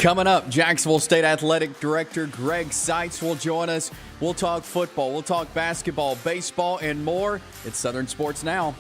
Coming up, Jacksonville State Athletic Director Greg Seitz will join us. We'll talk football, we'll talk basketball, baseball, and more. It's Southern Sports Now.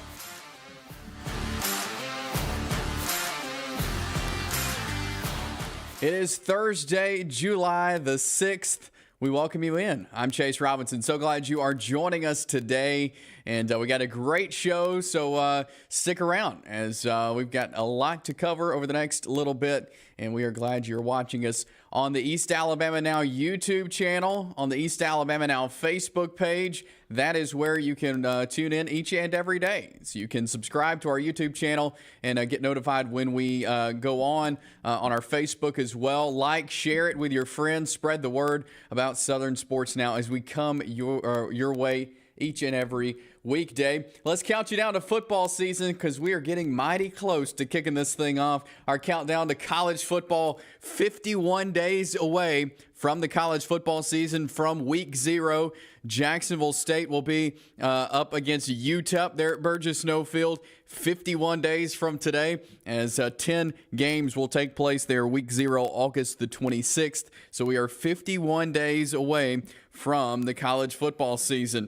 It is Thursday, July the 6th. We welcome you in. I'm Chase Robinson. So glad you are joining us today. And we got a great show, so stick around as we've got a lot to cover over the next little bit. And we are glad you're watching us on the East Alabama Now YouTube channel, on the East Alabama Now Facebook page. That is where you can tune in each and every day. So you can subscribe to our YouTube channel and get notified when we go on our Facebook as well. Like, share it with your friends. Spread the word about Southern Sports Now as we come your way each and every weekday. Let's count you down to football season because we are getting mighty close to kicking this thing off. Our countdown to college football, 51 days away from the college football season from week 0. Jacksonville State will be up against UTEP there at Burgess Snowfield 51 days from today, as 10 games will take place there week 0, August the 26th. So we are 51 days away from the college football season.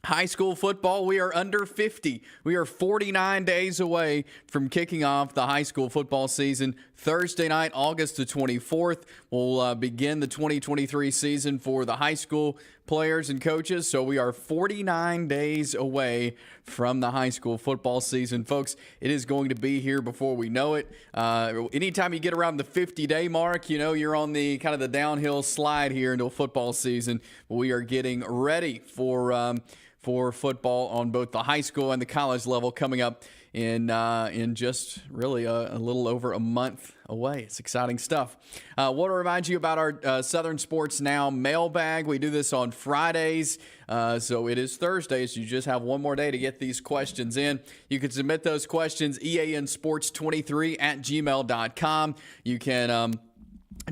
High school football, we are under 50. We are 49 days away from kicking off the high school football season. Thursday night, August the 24th, we'll begin the 2023 season for the high school players and coaches. So we are 49 days away from the high school football season. Folks, it is going to be here before we know it. Anytime you get around the 50-day mark, you know you're on the kind of the downhill slide here into a football season. We are getting ready for football on both the high school and the college level coming up in just really a little over a month away. It's exciting stuff. I want to remind you about our Southern Sports Now mailbag. We do this on Fridays, so it is Thursdays. You just have one more day to get these questions in. You can submit those questions, eansports23@gmail.com. You can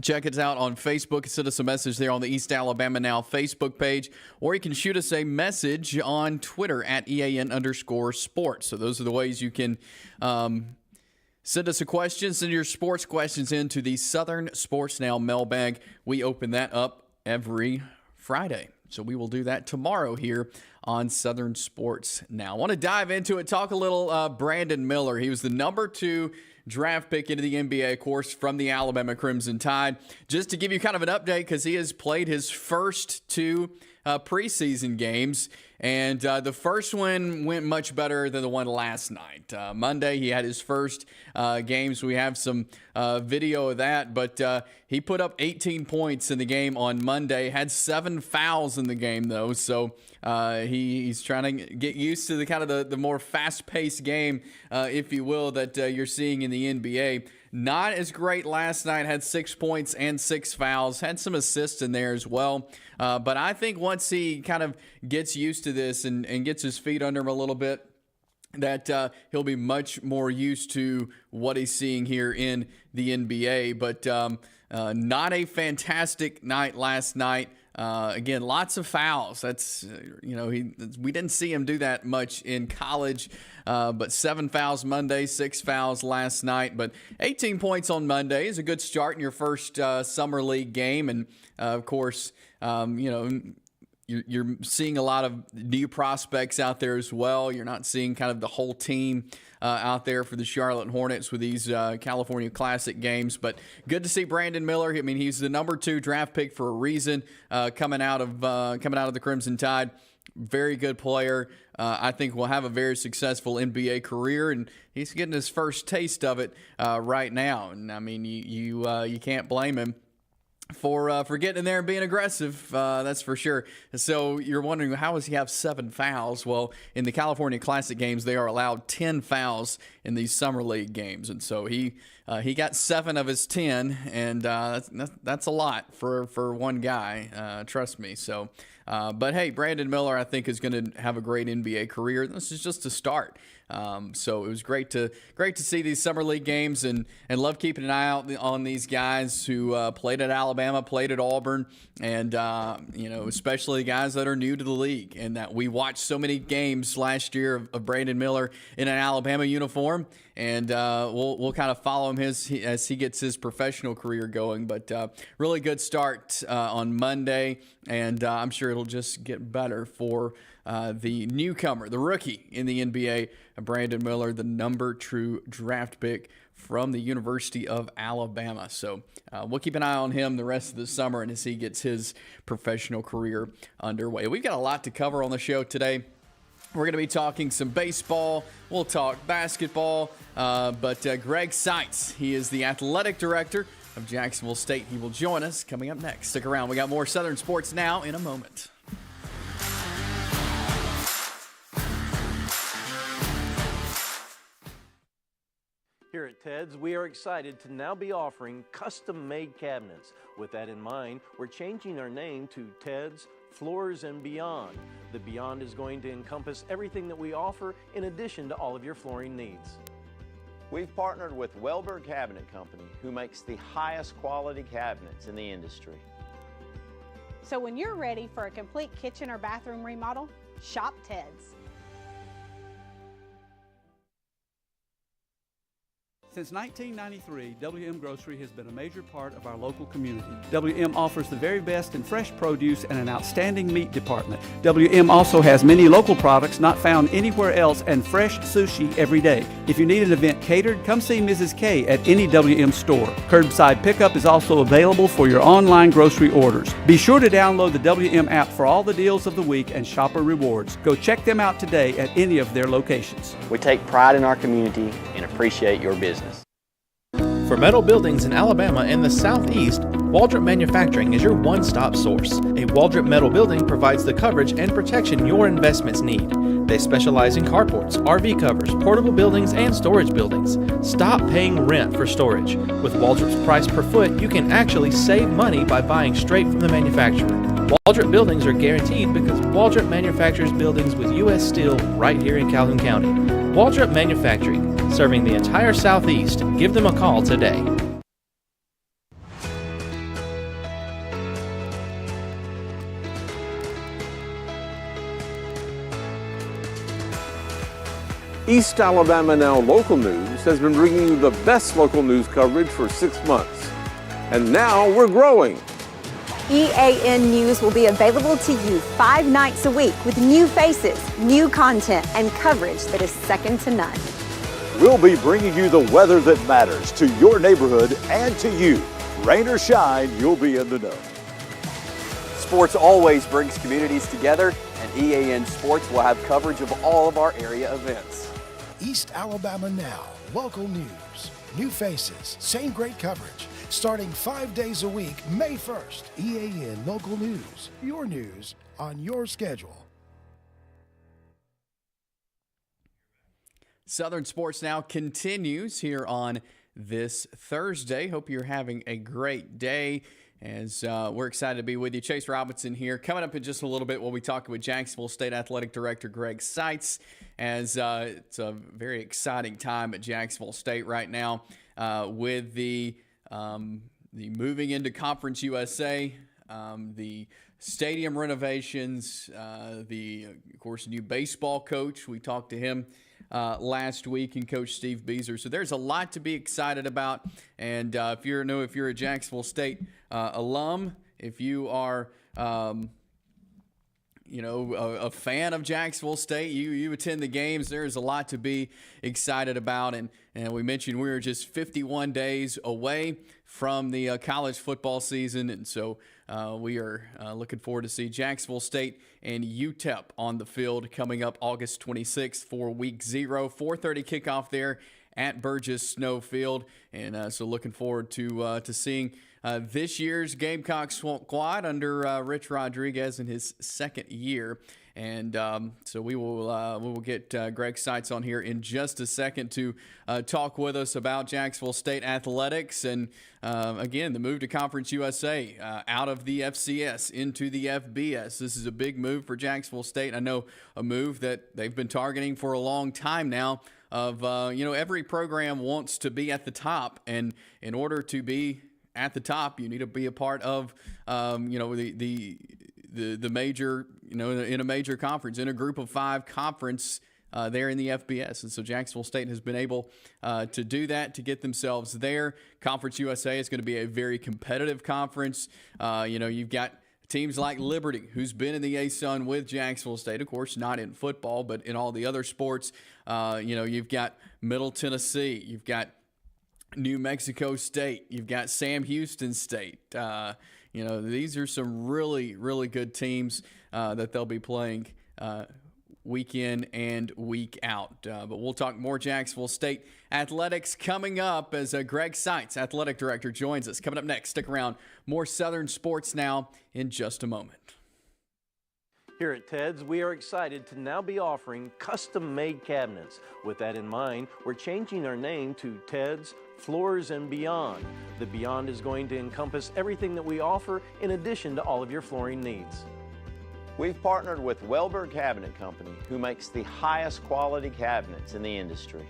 check us out on Facebook. Send us a message there on the East Alabama Now Facebook page, or you can shoot us a message on Twitter at EAN_sports. So those are the ways you can send us a question. Send your sports questions into the Southern Sports Now mailbag. We open that up every Friday. So we will do that tomorrow here on Southern Sports Now. I want to dive into it, talk a little Brandon Miller. He was the number 2 draft pick into the NBA, of course, from the Alabama Crimson Tide. Just to give you kind of an update, because he has played his first 2 preseason games, and the first one went much better than the one last night. Monday, he had his first games. We have some video of that, but he put up 18 points in the game on Monday, had 7 fouls in the game, though, so he's trying to get used to the kind of the more fast-paced game, if you will, that you're seeing in the NBA. Not as great last night, had 6 points and 6 fouls, had some assists in there as well. But I think once he kind of gets used to this and gets his feet under him a little bit, that he'll be much more used to what he's seeing here in the NBA. But not a fantastic night last night. Again, lots of fouls. That's, we didn't see him do that much in college, but 7 fouls Monday, 6 fouls last night. But 18 points on Monday is a good start in your first summer league game. And, of course, you're seeing a lot of new prospects out there as well. You're not seeing kind of the whole team out there for the Charlotte Hornets with these California Classic games. But good to see Brandon Miller. I mean, he's the number 2 draft pick for a reason, coming out of the Crimson Tide. Very good player. I think will have a very successful NBA career, and he's getting his first taste of it right now. And I mean, you can't blame him for getting in there and being aggressive, that's for sure. So you're wondering, how does he have 7 fouls? Well, in the California Classic games, they are allowed 10 fouls in these summer league games, and so he got 7 of his 10, and that's a lot for one guy. Trust me. So, but hey, Brandon Miller, I think, is going to have a great NBA career. This is just a start. So it was great to see these summer league games, and love keeping an eye out on these guys who played at Alabama, played at Auburn, and especially guys that are new to the league, and that we watched so many games last year of Brandon Miller in an Alabama uniform, and we'll kind of follow him as he gets his professional career going. But really good start on Monday, and I'm sure it'll just get better for the newcomer, the rookie in the NBA, Brandon Miller, the number 2 draft pick from the University of Alabama. So we'll keep an eye on him the rest of the summer and as he gets his professional career underway. We've got a lot to cover on the show today. We're going to be talking some baseball. We'll talk basketball. But Greg Seitz, he is the athletic director of Jacksonville State. He will join us coming up next. Stick around. We got more Southern Sports Now in a moment. Here at Ted's, we are excited to now be offering custom-made cabinets. With that in mind, we're changing our name to Ted's Floors and Beyond. The Beyond is going to encompass everything that we offer in addition to all of your flooring needs. We've partnered with Welber Cabinet Company, who makes the highest quality cabinets in the industry. So when you're ready for a complete kitchen or bathroom remodel, shop Ted's. Since 1993, WM Grocery has been a major part of our local community. WM offers the very best in fresh produce and an outstanding meat department. WM also has many local products not found anywhere else and fresh sushi every day. If you need an event catered, come see Mrs. K at any WM store. Curbside pickup is also available for your online grocery orders. Be sure to download the WM app for all the deals of the week and shopper rewards. Go check them out today at any of their locations. We take pride in our community and appreciate your business. For metal buildings in Alabama and the Southeast, Waldrop Manufacturing is your one-stop source. A Waldrop metal building provides the coverage and protection your investments need. They specialize in carports, RV covers, portable buildings, and storage buildings. Stop paying rent for storage. With Waldrop's price per foot, you can actually save money by buying straight from the manufacturer. Waldrop buildings are guaranteed because Waldrop manufactures buildings with U.S. steel right here in Calhoun County. Waldrop Manufacturing, serving the entire Southeast. Give them a call today. East Alabama Now Local News has been bringing you the best local news coverage for 6 months. And now we're growing. EAN News will be available to you 5 nights a week with new faces, new content, and coverage that is second to none. We'll be bringing you the weather that matters to your neighborhood and to you. Rain or shine, you'll be in the know. Sports always brings communities together, and EAN Sports will have coverage of all of our area events. East Alabama Now, local news, new faces, same great coverage. Starting 5 days a week, May 1st. EAN Local News, your news on your schedule. Southern Sports Now continues here on this Thursday. Hope you're having a great day as we're excited to be with you. Chase Robinson here. Coming up in just a little bit, we'll be talking with Jacksonville State Athletic Director Greg Seitz as it's a very exciting time at Jacksonville State right now with the moving into Conference USA, the stadium renovations, of course, new baseball coach. We talked to him last week, and Coach Steve Beazer. So there's a lot to be excited about. And if you're a Jacksonville State alum, if you are a fan of Jacksonville State, you attend the games, there's a lot to be excited about. And we mentioned we were just 51 days away from the college football season. And so we are looking forward to see Jacksonville State and UTEP on the field coming up August 26th for Week 0, 4:30 kickoff there at Burgess Snow Field. And so looking forward to seeing this year's Gamecock squad under Rich Rodriguez in his second year. And so we will get Greg Seitz on here in just a second to talk with us about Jacksonville State athletics and, again, the move to Conference USA out of the FCS into the FBS. This is a big move for Jacksonville State. I know a move that they've been targeting for a long time now of, every program wants to be at the top. And in order to be at the top, you need to be a part of, the major, in a major conference, in a group of 5 conference there in the FBS. And so Jacksonville State has been able to do that, to get themselves there. Conference USA is going to be a very competitive conference. You've got teams like Liberty, who's been in the ASUN with Jacksonville State, of course, not in football, but in all the other sports. You've got Middle Tennessee. You've got New Mexico State. You've got Sam Houston State. These are some really, really good teams that they'll be playing week in and week out. But we'll talk more Jacksonville State athletics coming up as Greg Seitz, athletic director, joins us. Coming up next, stick around. More Southern sports now in just a moment. Here at Ted's, we are excited to now be offering custom-made cabinets. With that in mind, we're changing our name to Ted's Floors and Beyond. The Beyond is going to encompass everything that we offer in addition to all of your flooring needs. We've partnered with Welberg Cabinet Company, who makes the highest quality cabinets in the industry.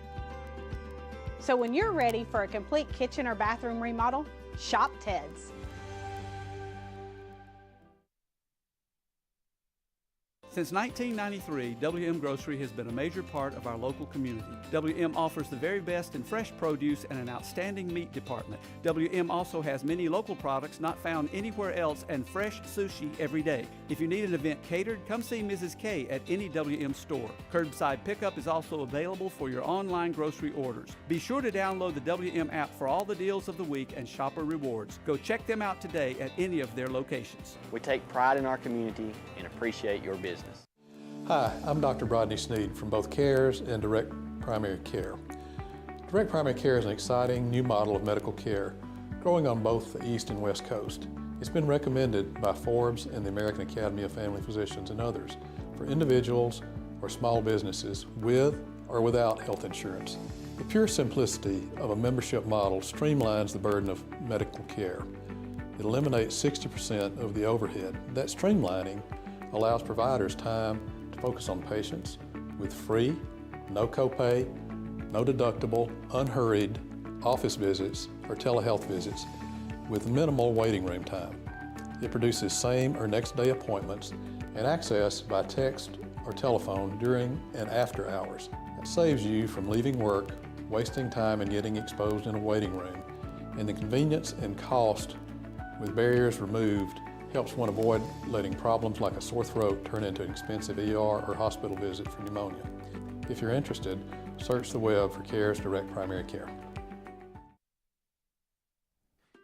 So when you're ready for a complete kitchen or bathroom remodel, shop Ted's. Since 1993, WM Grocery has been a major part of our local community. WM offers the very best in fresh produce and an outstanding meat department. WM also has many local products not found anywhere else and fresh sushi every day. If you need an event catered, come see Mrs. K at any WM store. Curbside pickup is also available for your online grocery orders. Be sure to download the WM app for all the deals of the week and shopper rewards. Go check them out today at any of their locations. We take pride in our community and appreciate your business. Hi, I'm Dr. Brodney Sneed from both CARES and Direct Primary Care. Direct Primary Care is an exciting new model of medical care growing on both the East and West Coast. It's been recommended by Forbes and the American Academy of Family Physicians and others for individuals or small businesses with or without health insurance. The pure simplicity of a membership model streamlines the burden of medical care. It eliminates 60% of the overhead. That streamlining allows providers time to focus on patients with free, no copay, no deductible, unhurried office visits or telehealth visits with minimal waiting room time. It produces same or next day appointments and access by text or telephone during and after hours. It saves you from leaving work, wasting time and getting exposed in a waiting room, and the convenience and cost with barriers removed helps one avoid letting problems like a sore throat turn into an expensive ER or hospital visit for pneumonia. If you're interested, search the web for CARES Direct Primary Care.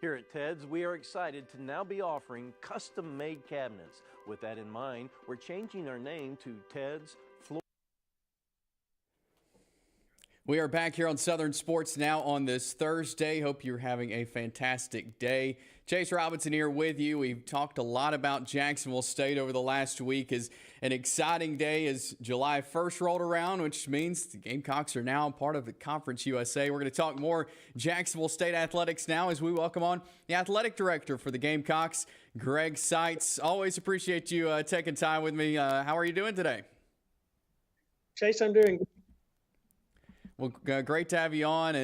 Here at Ted's, we are excited to now be offering custom-made cabinets. With that in mind, we're changing our name to Ted's Floor. We are back here on Southern Sports Now on this Thursday. Hope you're having a fantastic day. Chase Robinson here with you. We've talked a lot about Jacksonville State over the last week. As an exciting day as July 1st rolled around, which means the Gamecocks are now part of the Conference USA. We're going to talk more Jacksonville State athletics now as we welcome on the athletic director for the Gamecocks, Greg Seitz. Always appreciate you taking time with me. How are you doing today? Chase, I'm doing good. Well, great to have you on,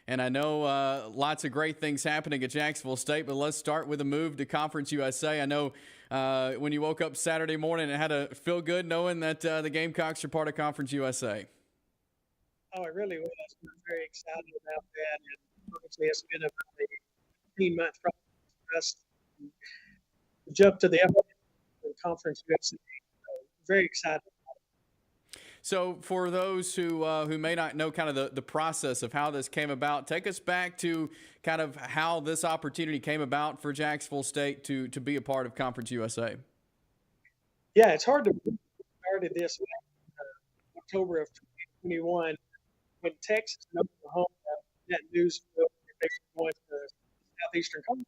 and I know lots of great things happening at Jacksonville State, but let's start with a move to Conference USA. I know when you woke up Saturday morning, it had to feel good knowing that the Gamecocks are part of Conference USA. Oh, it really was. I'm very excited about that, and obviously it's been about a 18-month process for us to jump to the Conference USA. So very excited. So for those who may not know kind of the process of how this came about, take us back to kind of how this opportunity came about for Jacksonville State to be a part of Conference USA. Yeah, it's hard to believe we started this in October of 2021 when Texas and Oklahoma, that news broke that they were going to the Southeastern Conference.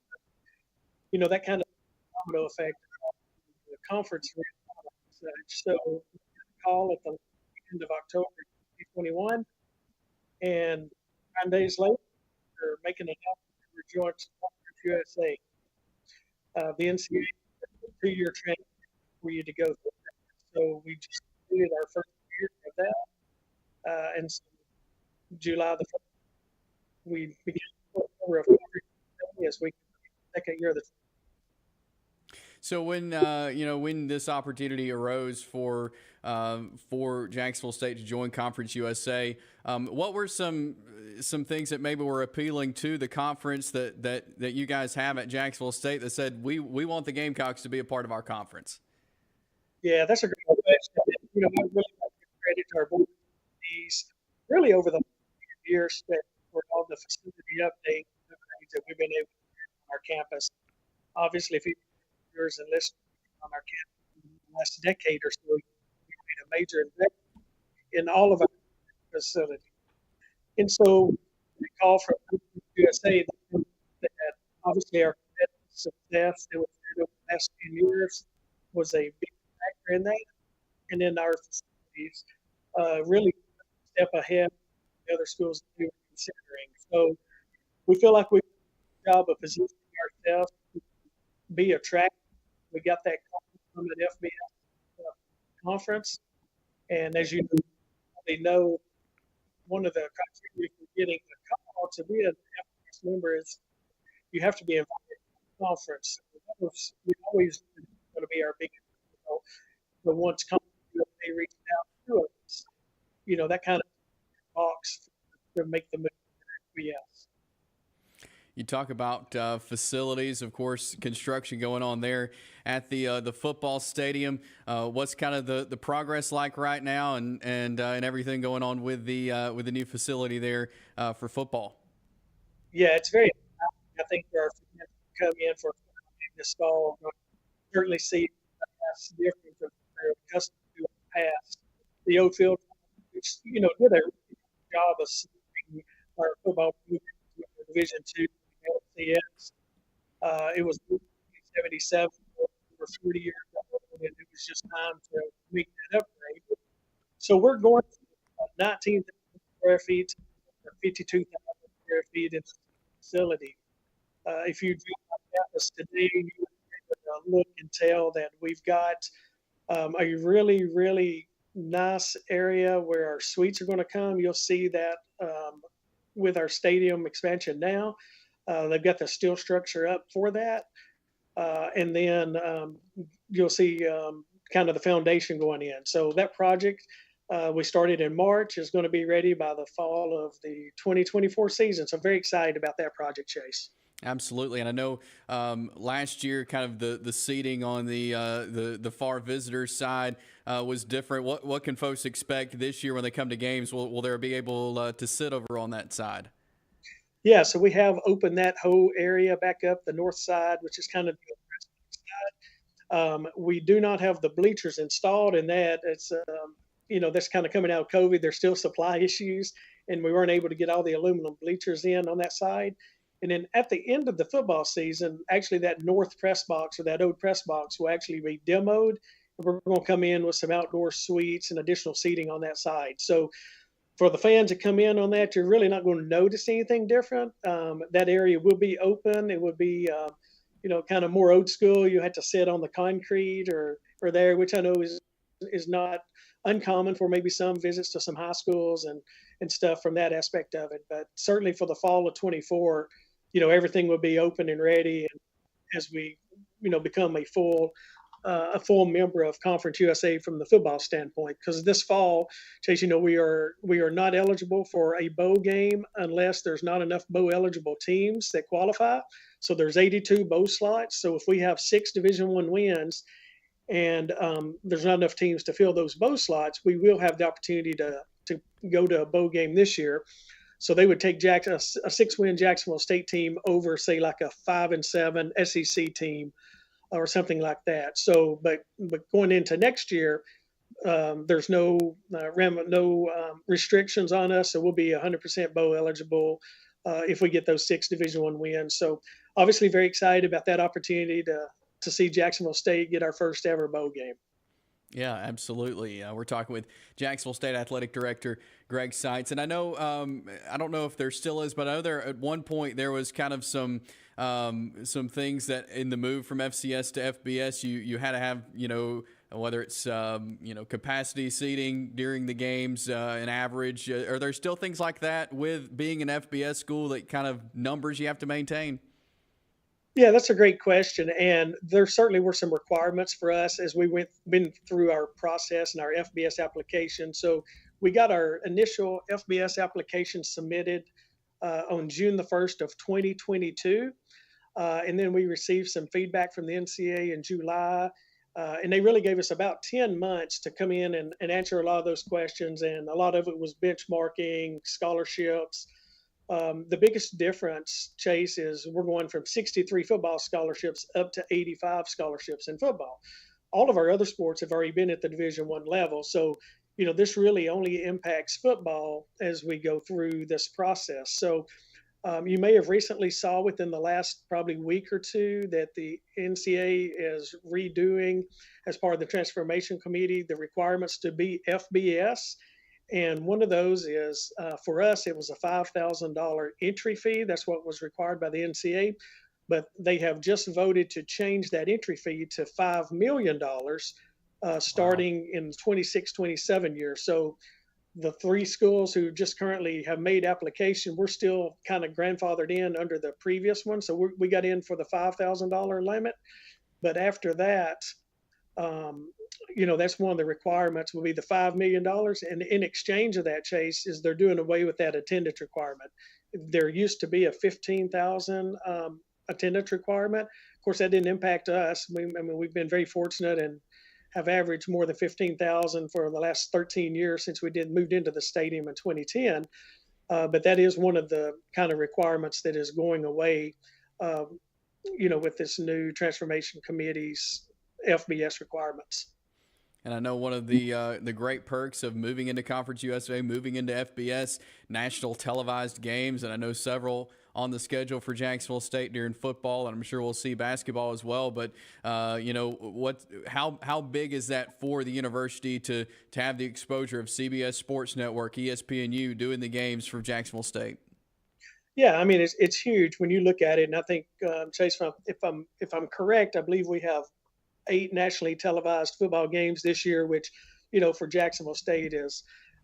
You know, that kind of domino effect the conference. So call at the end of October 2021, and 9 days later, we're making an announcement to join Conference USA. The NCAA has a 2-year training for you to go through. So we just completed our first year of that, and so July the 1st, we began over a 4 as we complete the second year of the. So when when this opportunity arose for Jacksonville State to join Conference USA, what were some things that maybe were appealing to the conference that you guys have at Jacksonville State that said we want the Gamecocks to be a part of our conference? Yeah, that's a great question. I really like to give credit to our board of trustees, really over the years that for all the facility updates that we've been able to do on our campus. Obviously, if you viewers and listeners on our campus in the last decade or so, we made a major investment in all of our facilities. And so we call from USA that obviously our success that was had over the last 10 years was a big factor in that. And then our facilities really step ahead of the other schools that we were considering. So we feel like we did a job of positioning ourselves to be attractive. We got that from an FBS conference. And as you know, one of the criteria for getting the call to be an FBS member is you have to be invited to the conference. We always going to be our biggest, but once they reached out to us, that kind of box to make the move to FBS. You talk about facilities, of course, construction going on there at the football stadium. What's kind of the progress like right now, and everything going on with the new facility there for football? Yeah, it's very. I think for our fans to come in for this fall, certainly see that's different from their accustomed to in the past. The old field, which did a really good job of supporting our football movement to Division II. LCS. It was 1977, over 40 years old, and it was just time to make that upgrade. So we're going from 19,000 square feet to 52,000 square feet in the facility. If you drive on campus today, you would look and tell that we've got a really, really nice area where our suites are going to come. You'll see that with our stadium expansion now. They've got the steel structure up for that. And then you'll see kind of the foundation going in. So that project we started in March is going to be ready by the fall of the 2024 season. So I'm very excited about that project, Chase. Absolutely, and I know last year, kind of the seating on the far visitor side was different. What can folks expect this year when they come to games? Will they be able to sit over on that side? Yeah, so we have opened that whole area back up the north side, which is kind of the side. We do not have the bleachers installed, and that it's that's kind of coming out of COVID. There's still supply issues, and we weren't able to get all the aluminum bleachers in on that side. And then at the end of the football season, actually that north press box or that old press box will actually be demoed. We're going to come in with some outdoor suites and additional seating on that side. So for the fans that come in on that, you're really not going to notice anything different. That area will be open. It would be, kind of more old school. You had to sit on the concrete or there, which I know is not uncommon for maybe some visits to some high schools and stuff from that aspect of it. But certainly for the fall of 24, everything will be open and ready. And as we, become a full member of Conference USA from the football standpoint, because this fall, Chase, we are not eligible for a bowl game unless there's not enough bowl eligible teams that qualify. So there's 82 bowl slots. So if we have 6 Division I wins and there's not enough teams to fill those bowl slots, we will have the opportunity to go to a bowl game this year. So they would take a 6-win Jacksonville State team over, say, like a 5-7 SEC team or something like that. So, but going into next year, there's no restrictions on us. So we'll be 100% bowl eligible if we get those 6 Division I wins. So obviously very excited about that opportunity to see Jacksonville State get our first ever bowl game. Yeah, absolutely. We're talking with Jacksonville State Athletic Director Greg Seitz, and I know I don't know if there still is, but I know there at one point there was kind of some things that in the move from FCS to FBS you had to have whether it's capacity seating during the games, an average. Are there still things like that with being an FBS school that kind of numbers you have to maintain? Yeah, that's a great question. And there certainly were some requirements for us as we been through our process and our FBS application. So we got our initial FBS application submitted on June the 1st of 2022. And then we received some feedback from the NCAA in July. And they really gave us about 10 months to come in and answer a lot of those questions. And a lot of it was benchmarking, scholarships. The biggest difference, Chase, is we're going from 63 football scholarships up to 85 scholarships in football. All of our other sports have already been at the Division I level. So, this really only impacts football as we go through this process. So you may have recently saw within the last probably week or two that the NCAA is redoing, as part of the transformation committee, the requirements to be FBS. And one of those is, for us, it was a $5,000 entry fee. That's what was required by the NCAA. But they have just voted to change that entry fee to $5 million starting in 26-27 years. So the three schools who just currently have made application, we're still kind of grandfathered in under the previous one. So we got in for the $5,000 limit. But after that, that's one of the requirements will be the $5 million. And in exchange of that, Chase, is they're doing away with that attendance requirement. There used to be a 15,000 attendance requirement. Of course, that didn't impact us. We've been very fortunate and have averaged more than 15,000 for the last 13 years since we moved into the stadium in 2010. But that is one of the kind of requirements that is going away, with this new transformation committee's FBS requirements. And I know one of the great perks of moving into Conference USA, moving into FBS, national televised games, and I know several on the schedule for Jacksonville State during football, and I'm sure we'll see basketball as well. But how big is that for the university to have the exposure of CBS Sports Network, ESPNU doing the games for Jacksonville State? Yeah, it's huge when you look at it, and I think Chase, if I'm correct, I believe we have 8 nationally televised football games this year, which, for Jacksonville State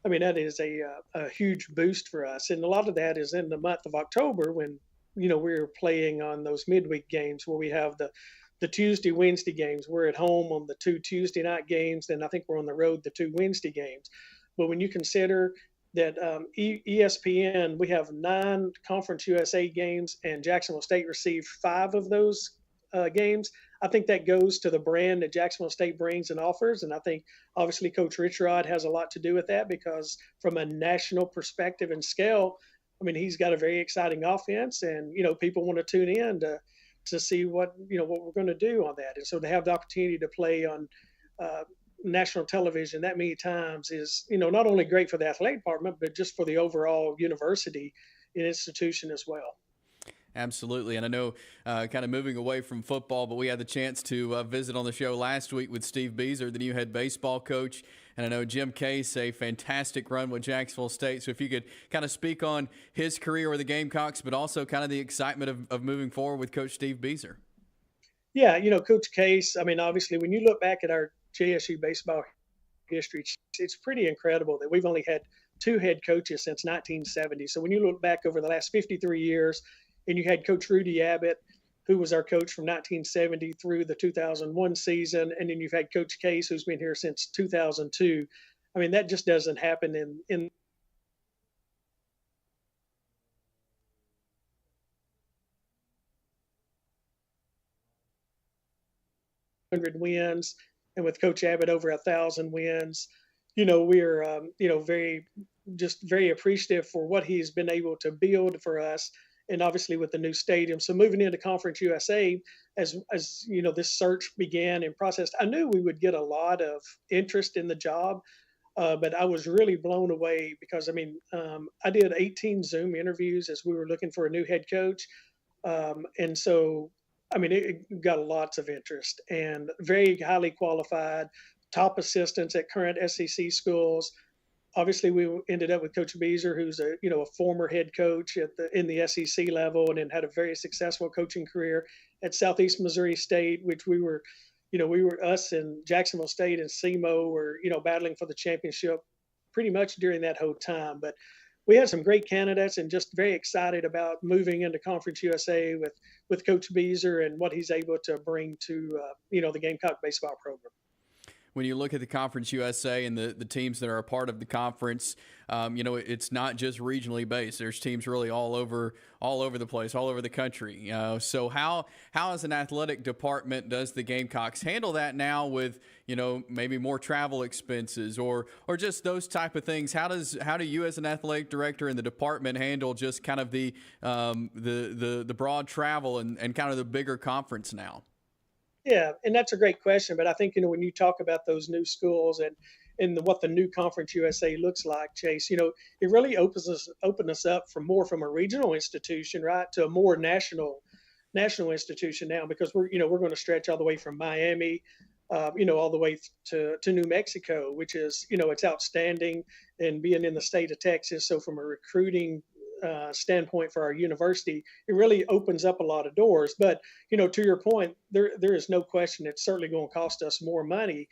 that is a huge boost for us. And a lot of that is in the month of October when, we're playing on those midweek games where we have the Tuesday, Wednesday games. We're at home on the 2 Tuesday night games. Then I think we're on the road the 2 Wednesday games. But when you consider that ESPN, we have 9 Conference USA games and Jacksonville State received 5 of those games. I think that goes to the brand that Jacksonville State brings and offers. And I think obviously Coach Richrod has a lot to do with that because from a national perspective and scale, he's got a very exciting offense and, people want to tune in to see what we're going to do on that. And so to have the opportunity to play on national television that many times is, not only great for the athletic department, but just for the overall university and institution as well. Absolutely. And I know kind of moving away from football, but we had the chance to visit on the show last week with Steve Beazer, the new head baseball coach. And I know Jim Case, a fantastic run with Jacksonville State. So if you could kind of speak on his career with the Gamecocks, but also kind of the excitement of moving forward with Coach Steve Beazer. Yeah, Coach Case, obviously when you look back at our JSU baseball history, it's pretty incredible that we've only had 2 head coaches since 1970. So when you look back over the last 53 years, and you had Coach Rudy Abbott, who was our coach from 1970 through the 2001 season. And then you've had Coach Case, who's been here since 2002. That just doesn't happen in wins, and with Coach Abbott over 1,000 wins. We're very appreciative for what he's been able to build for us. And obviously with the new stadium. So moving into Conference USA, as this search began and processed, I knew we would get a lot of interest in the job, but I was really blown away because, I did 18 Zoom interviews as we were looking for a new head coach. And so, it got lots of interest and very highly qualified, top assistants at current SEC schools. Obviously, we ended up with Coach Beazer, who's a former head coach in the SEC level, and then had a very successful coaching career at Southeast Missouri State, which we were us and Jacksonville State and SEMO were battling for the championship pretty much during that whole time. But we had some great candidates and just very excited about moving into Conference USA with Coach Beazer and what he's able to bring to the Gamecock baseball program. When you look at the Conference USA and the teams that are a part of the conference, it's not just regionally based. There's teams really all over the place, all over the country. So how as an athletic department does the Gamecocks handle that now with maybe more travel expenses or just those type of things? How do you as an athletic director and the department handle just kind of the broad travel and kind of the bigger conference now? Yeah, and that's a great question. But I think, when you talk about those new schools and what the new Conference USA looks like, Chase, it really opens us up from a regional institution, right, to a more national institution now, because we're going to stretch all the way from Miami, all the way to New Mexico, which is, it's outstanding, and being in the state of Texas. So from a recruiting standpoint for our university, it really opens up a lot of doors. But to your point, there is no question it's certainly going to cost us more money,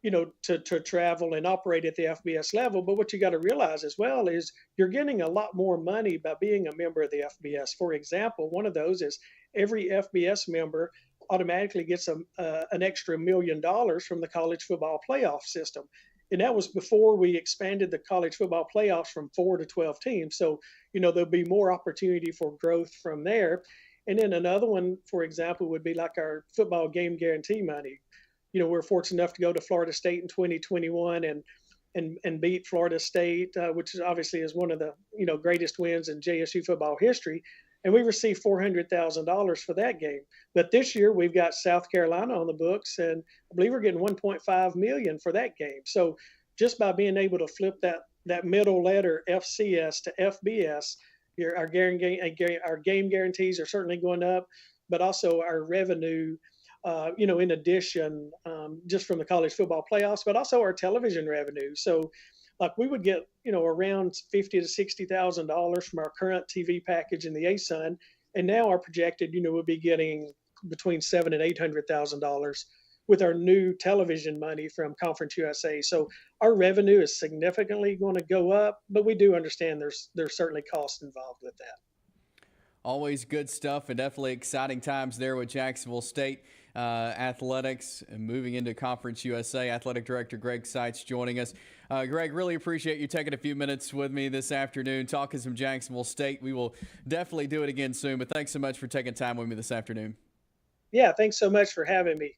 to travel and operate at the FBS level. But what you got to realize as well is you're getting a lot more money by being a member of the FBS. For example, one of those is every FBS member automatically gets an extra $1 million from the college football playoff system. And that was before we expanded the college football playoffs from 4 to 12 teams. So, there'll be more opportunity for growth from there. And then another one, for example, would be like our football game guarantee money. We're fortunate enough to go to Florida State in 2021 and beat Florida State, which obviously is one of the, greatest wins in JSU football history. And we received $400,000 for that game. But this year we've got South Carolina on the books, and I believe we're getting $1.5 million for that game. So just by being able to flip that middle letter FCS to FBS, our game guarantees are certainly going up, but also our revenue, in addition, just from the college football playoffs, but also our television revenue. So like we would get, around $50,000 to $60,000 from our current TV package in the ASUN, and now our projected, we'll be getting between $700,000 and $800,000 with our new television money from Conference USA. So our revenue is significantly going to go up, but we do understand there's certainly costs involved with that. Always good stuff, and definitely exciting times there with Jacksonville State athletics and moving into Conference USA. Athletic Director Greg Seitz joining us. Greg, really appreciate you taking a few minutes with me this afternoon, talking some Jacksonville State. We will definitely do it again soon, but thanks so much for taking time with me this afternoon. Yeah, thanks so much for having me.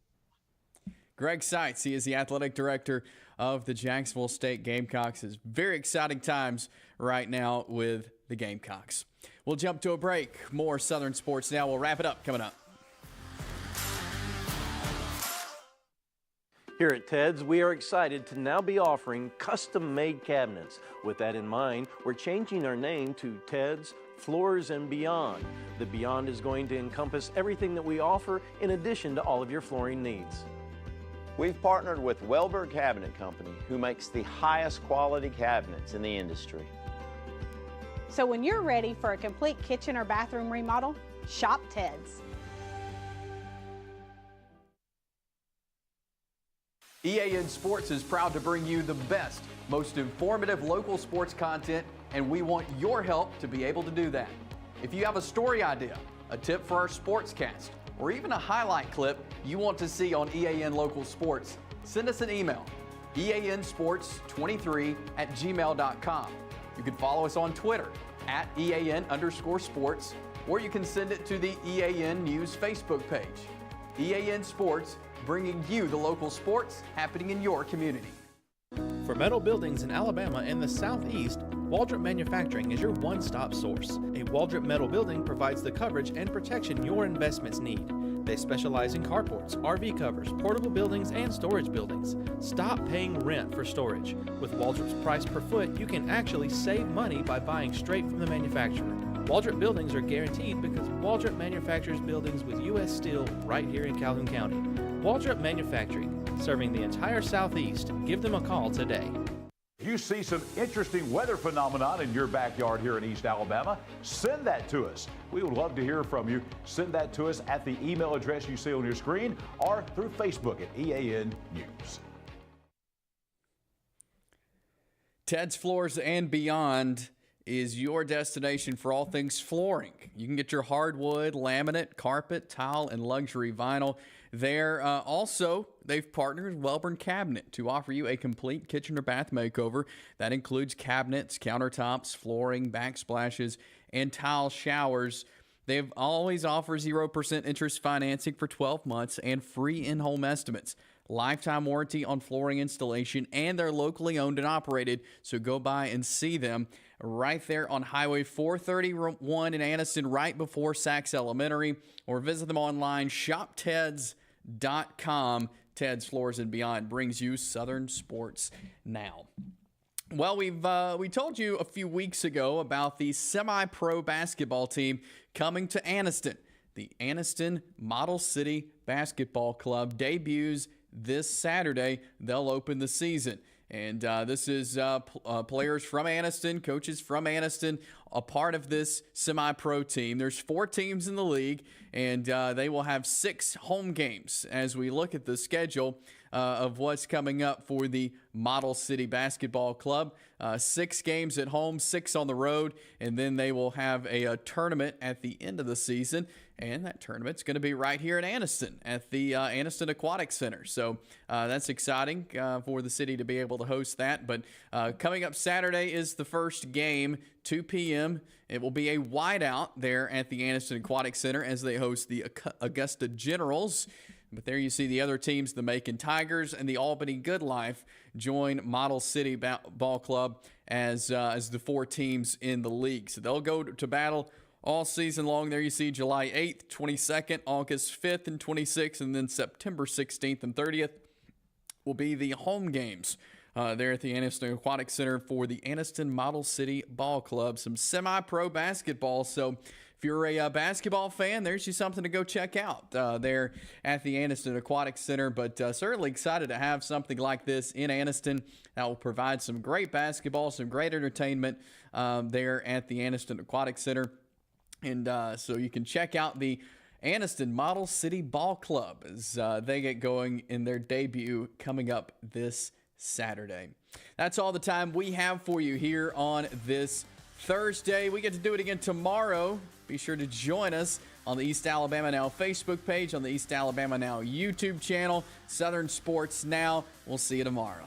Greg Seitz, he is the Athletic Director of the Jacksonville State Gamecocks. It's very exciting times right now with the Gamecocks. We'll jump to a break. More Southern sports now. We'll wrap it up coming up. Here at Ted's, we are excited to now be offering custom-made cabinets. With that in mind, we're changing our name to Ted's Floors and Beyond. The Beyond is going to encompass everything that we offer in addition to all of your flooring needs. We've partnered with Welber Cabinet Company, who makes the highest quality cabinets in the industry. So when you're ready for a complete kitchen or bathroom remodel, shop Ted's. EAN Sports is proud to bring you the best, most informative local sports content, and we want your help to be able to do that. If you have a story idea, a tip for our sportscast, or even a highlight clip you want to see on EAN Local Sports, send us an email, eansports23@gmail.com. You can follow us on Twitter @EAN_sports, or you can send it to the EAN News Facebook page. EAN Sports, bringing you the local sports happening in your community. For metal buildings in Alabama and the Southeast, Waldrop Manufacturing is your one-stop source. A Waldrop metal building provides the coverage and protection your investments need. They specialize in carports, RV covers, portable buildings, and storage buildings. Stop paying rent for storage. With Waldrop's price per foot, you can actually save money by buying straight from the manufacturer. Waldrop buildings are guaranteed because Waldrop manufactures buildings with U.S. steel right here in Calhoun County. Waldrop Manufacturing, serving the entire Southeast. Give them a call today. If you see some interesting weather phenomenon in your backyard here in East Alabama, send that to us. We would love to hear from you. Send that to us at the email address you see on your screen or through Facebook at EAN News. Ted's Floors and Beyond is your destination for all things flooring. You can get your hardwood, laminate, carpet, tile, and luxury vinyl there. Also, they've partnered with Welborn Cabinet to offer you a complete kitchen or bath makeover. That includes cabinets, countertops, flooring, backsplashes, and tile showers. They've always offer 0% interest financing for 12 months and free in-home estimates. Lifetime warranty on flooring installation, and they're locally owned and operated, so go by and see them right there on Highway 431 in Anniston, right before Sachs Elementary, or visit them online, shopteds.com. Ted's Floors and Beyond brings you Southern Sports Now. Well, we told you a few weeks ago about the semi-pro basketball team coming to Anniston. The Anniston Model City Basketball Club debuts this Saturday. They'll open the season. And this is players from Anniston, coaches from Anniston, a part of this semi-pro team. There's 4 teams in the league, and they will have 6 home games as we look at the schedule of what's coming up for the Model City Basketball Club. 6 games at home, 6 on the road, and then they will have a tournament at the end of the season. And that tournament's going to be right here in Anniston at the Anniston Aquatic Center. So that's exciting for the city to be able to host that. But coming up Saturday is the first game, 2 p.m. It will be a whiteout there at the Anniston Aquatic Center as they host the Augusta Generals. But there you see the other teams, the Macon Tigers and the Albany Good Life, join Model City Ball Club as the 4 teams in the league. So they'll go to battle all season long. There you see July 8th, 22nd, August 5th and 26th, and then September 16th and 30th will be the home games there at the Anniston Aquatic Center for the Anniston Model City Ball Club. Some semi-pro basketball, so if you're a basketball fan, there's you something to go check out there at the Anniston Aquatic Center. But certainly excited to have something like this in Anniston that will provide some great basketball, some great entertainment there at the Anniston Aquatic Center. And so you can check out the Anniston Model City Ball Club as they get going in their debut coming up this Saturday. That's all the time we have for you here on this Thursday. We get to do it again tomorrow. Be sure to join us on the East Alabama Now Facebook page, on the East Alabama Now YouTube channel, Southern Sports Now. We'll see you tomorrow.